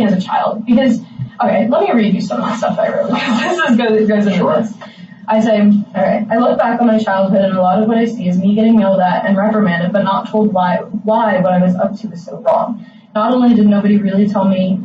as a child, because, okay, let me read you some of the stuff I wrote, because this goes into this. I say, alright, I look back on my childhood and a lot of what I see is me getting yelled at and reprimanded, but not told why what I was up to was so wrong. Not only did nobody really tell me,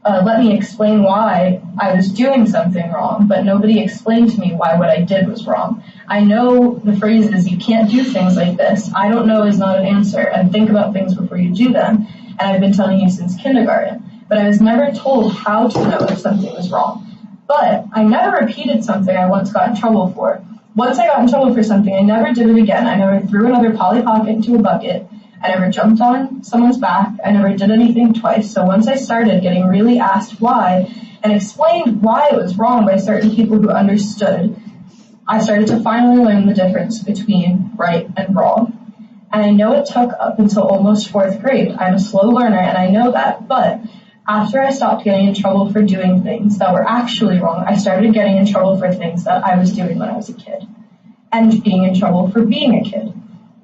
let me explain why I was doing something wrong, but nobody explained to me why what I did was wrong. I know the phrase is, you can't do things like this. I don't know is not an answer, and think about things before you do them. And I've been telling you since kindergarten. But I was never told how to know if something was wrong. But I never repeated something I once got in trouble for. Once I got in trouble for something, I never did it again. I never threw another Polly Pocket into a bucket. I never jumped on someone's back. I never did anything twice. So once I started getting really asked why and explained why it was wrong by certain people who understood, I started to finally learn the difference between right and wrong. And I know it took up until almost 4th grade. I'm a slow learner and I know that, but after I stopped getting in trouble for doing things that were actually wrong, I started getting in trouble for things that I was doing when I was a kid. And being in trouble for being a kid.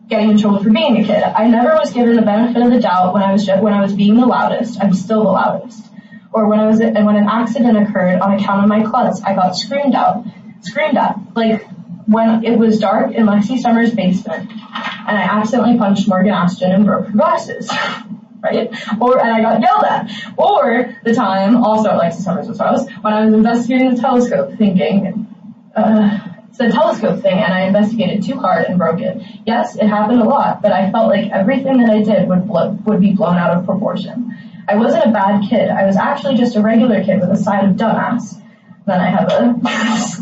Getting in trouble for being a kid. I never was given the benefit of the doubt when I was being the loudest. I'm still the loudest. Or when an accident occurred on account of my klutz, I got screamed at. Like when it was dark in Lexi Summers' basement and I accidentally punched Morgan Ashton and broke her glasses. Right? And I got yelled at. Or the time, also at Lexi Summers' house, when I was investigating the telescope thing, and I investigated too hard and broke it. Yes, it happened a lot, but I felt like everything that I did would be blown out of proportion. I wasn't a bad kid. I was actually just a regular kid with a side of dumbass. Then I have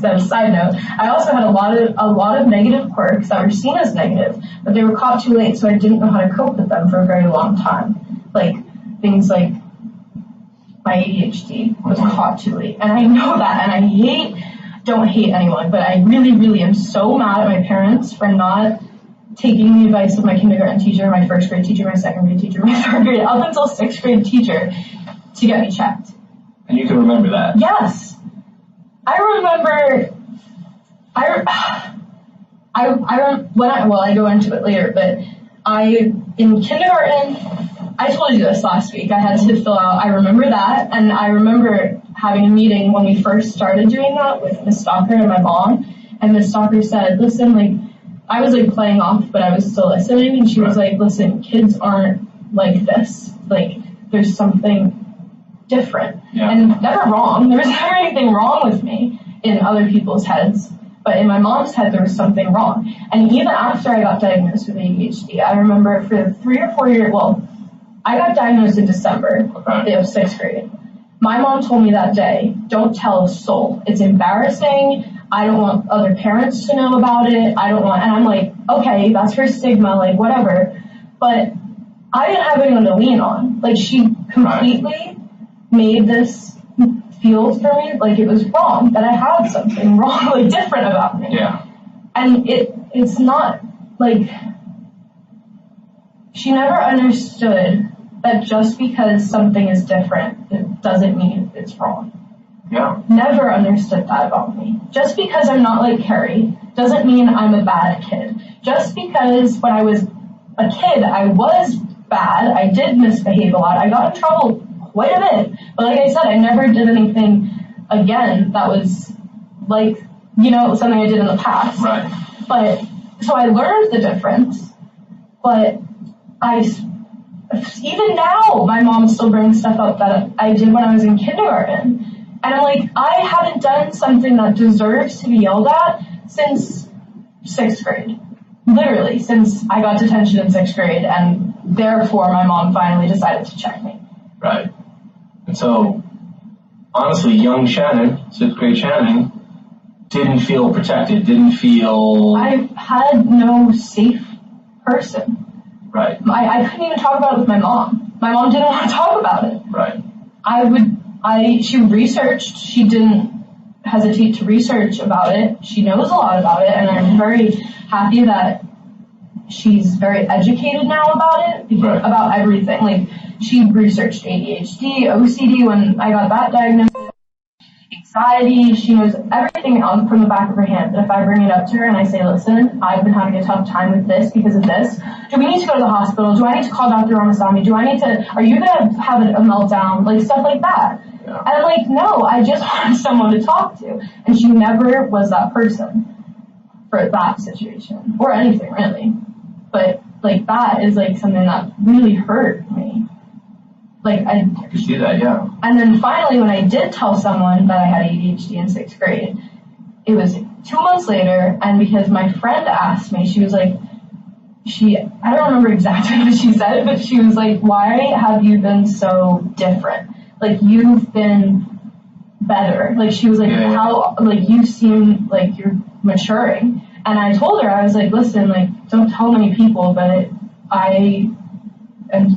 a side note. I also had a lot of negative quirks that were seen as negative, but they were caught too late, so I didn't know how to cope with them for a very long time. Like things like my ADHD was caught too late, and I know that, and I don't hate anyone, but I really, really am so mad at my parents for not taking the advice of my kindergarten teacher, my 1st grade teacher, my 2nd grade teacher, my 3rd grade, up until 6th grade teacher to get me checked. And you can remember that? Yes. I remember, I go into it later, but in kindergarten, I told you this last week, I had to fill out, I remember that, and I remember having a meeting when we first started doing that with Miss Stalker and my mom, and Miss Stalker said, listen, like, I was like playing off, but I was still listening, and she was like, listen, kids aren't like this, like, there's something different. Yeah. And never wrong. There was never anything wrong with me in other people's heads, but in my mom's head there was something wrong. And even after I got diagnosed with ADHD, I remember for 3 or 4 years, I got diagnosed in December of 6th grade. My mom told me that day, don't tell a soul. It's embarrassing. I don't want other parents to know about it. And I'm like, okay, that's her stigma, like whatever. But I didn't have anyone to lean on. Like she completely made this feel for me like it was wrong, that I had something wrong, like different about me. Yeah. And it's not like, she never understood that just because something is different, it doesn't mean it's wrong. Yeah. Never understood that about me. Just because I'm not like Carrie doesn't mean I'm a bad kid. Just because when I was a kid, I was bad, I did misbehave a lot, I got in trouble quite a bit. But like I said, I never did anything again that was like, something I did in the past. Right. But, so I learned the difference, but even now, my mom still brings stuff up that I did when I was in kindergarten. And I'm like, I haven't done something that deserves to be yelled at since 6th grade. Literally, since I got detention in 6th grade, and therefore my mom finally decided to check me. Right. And so, honestly, young Shannon, 6th grade Shannon, didn't feel protected, didn't feel... I had no safe person. Right. I couldn't even talk about it with my mom. My mom didn't want to talk about it. Right. She researched, she didn't hesitate to research about it. She knows a lot about it, and I'm very happy that she's very educated now about it, because, about everything. Like, she researched ADHD, OCD when I got that diagnosis. anxiety. She knows everything from the back of her hand. But if I bring it up to her and I say, listen, I've been having a tough time with this because of this. Do we need to go to the hospital? Do I need to call Dr. Ramasamy? Are you going to have a meltdown? Like, stuff like that. Yeah. And I'm like, no, I just want someone to talk to. And she never was that person for that situation. Or anything, really. But, like, that is, like, something that really hurt me. Like, I could see that, yeah. And then finally, when I did tell someone that I had ADHD in 6th grade, it was 2 months later, and because my friend asked me, she was like, I don't remember exactly what she said, but she was like, why have you been so different? Like, you've been better. Like, she was like, how, like, you seem like you're maturing. And I told her, I was like, listen, like, don't tell many people, but I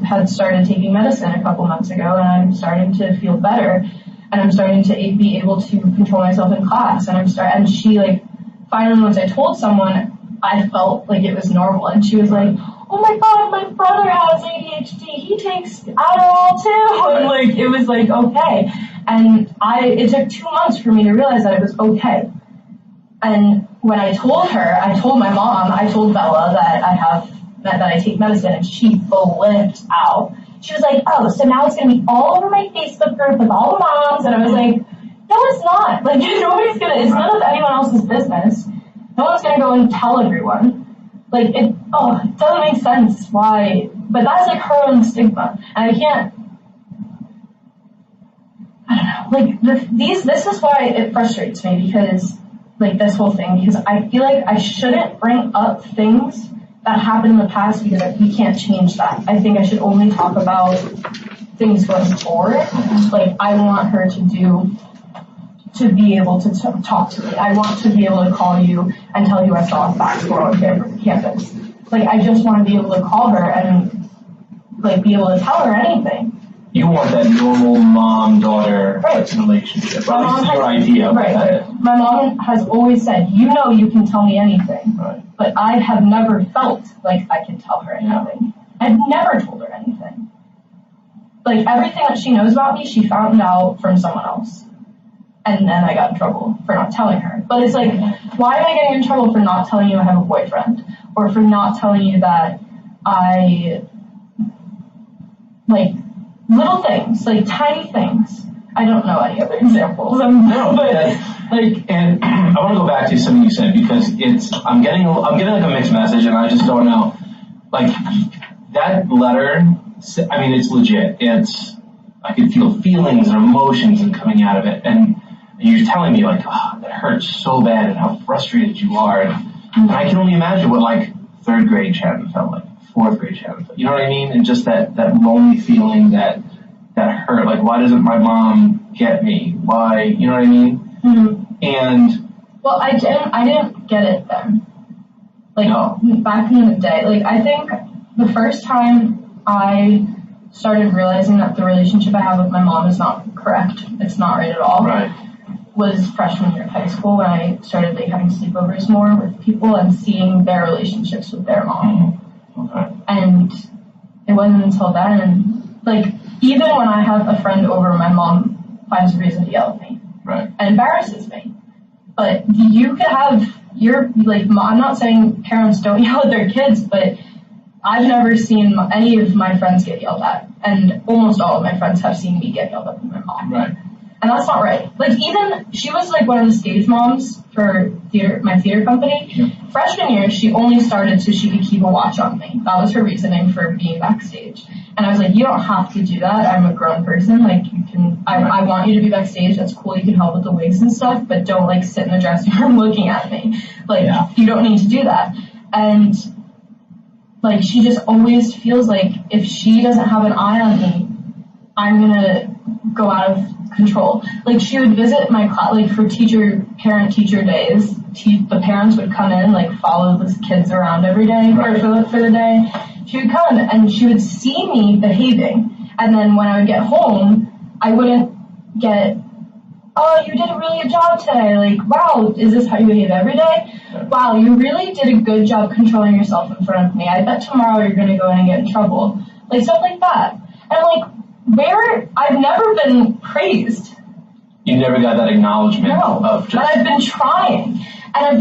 had started taking medicine a couple months ago, and I'm starting to feel better, and I'm starting to be able to control myself in class, and she, like, finally, once I told someone, I felt like it was normal, and she was like, oh my god, my brother has ADHD, he takes Adderall too, and, like, it was like, okay, and it took 2 months for me to realize that it was okay. And when I told her, I told my mom, I told Bella that I take medicine, and she flipped out. She was like, oh, so now it's going to be all over my Facebook group with all the moms, and I was like, no, it's not. Like, it's none of anyone else's business. No one's going to go and tell everyone. Like, it doesn't make sense why, but that's, like, her own stigma, and I don't know, like, this is why it frustrates me, because, like, this whole thing, because I feel like I shouldn't bring up things that happened in the past, because we can't change that. I think I should only talk about things going forward. Like, I want her to be able to talk to me. I want to be able to call you and tell you I saw a basketball on campus. Like, I just want to be able to call her and, like, be able to tell her anything. You want that normal mom-daughter relationship. At least your idea of that. My mom has always said, you know you can tell me anything. Right. But I have never felt like I can tell her anything. I've never told her anything. Like, everything that she knows about me, she found out from someone else. And then I got in trouble for not telling her. But it's like, why am I getting in trouble for not telling you I have a boyfriend? Or for not telling you that little things, like tiny things. I don't know any other examples. And I want to go back to something you said, because I'm getting like a mixed message, and I just don't know. Like, that letter, I mean, it's legit. I could feel feelings and emotions and coming out of it, and you're telling me, like, oh, that hurts so bad, and how frustrated you are, and I can only imagine what, like, 3rd grade Shannon felt like, 4th grade Shannon felt. You know what I mean? And just that lonely feeling that hurt. Like, why doesn't my mom get me? Why? You know what I mean? Mm-hmm. And well, I didn't get it then. Like, no. Back in the day, like, I think the first time I started realizing that the relationship I have with my mom is not correct, it's not right at all. Right. Was freshman year of high school, when I started, like, having sleepovers more with people and seeing their relationships with their mom. Mm-hmm. Okay. And it wasn't until then, like, even when I have a friend over, my mom finds a reason to yell at me. Right. And embarrasses me. But you could have I'm not saying parents don't yell at their kids, but I've never seen any of my friends get yelled at. And almost all of my friends have seen me get yelled at by my mom. Right. And that's not right. Like, even, she was, like, one of the stage moms for my theater company. Yeah. Freshman year, she only started so she could keep a watch on me. That was her reasoning for being backstage. And I was like, you don't have to do that. I'm a grown person. Like, you can, I want you to be backstage. That's cool. You can help with the wigs and stuff, but don't, like, sit in the dressing room looking at me. Like, You don't need to do that. And, like, she just always feels like if she doesn't have an eye on me, I'm gonna go out of control. Like, she would visit my class, like, for parent-teacher days. The parents would come in, like, follow the kids around every day, or for the day. She would come, and she would see me behaving. And then when I would get home, I wouldn't get, oh, you did a really good job today. Like, wow, is this how you behave every day? Wow, you really did a good job controlling yourself in front of me. I bet tomorrow you're going to go in and get in trouble. Like, stuff like that. And, like, I've never been praised. You never got that acknowledgement of just. But I've been trying, and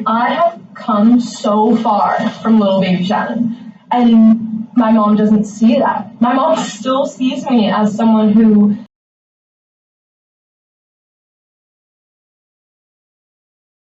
I have come so far from little baby Shannon, and my mom doesn't see that. My mom still sees me as someone who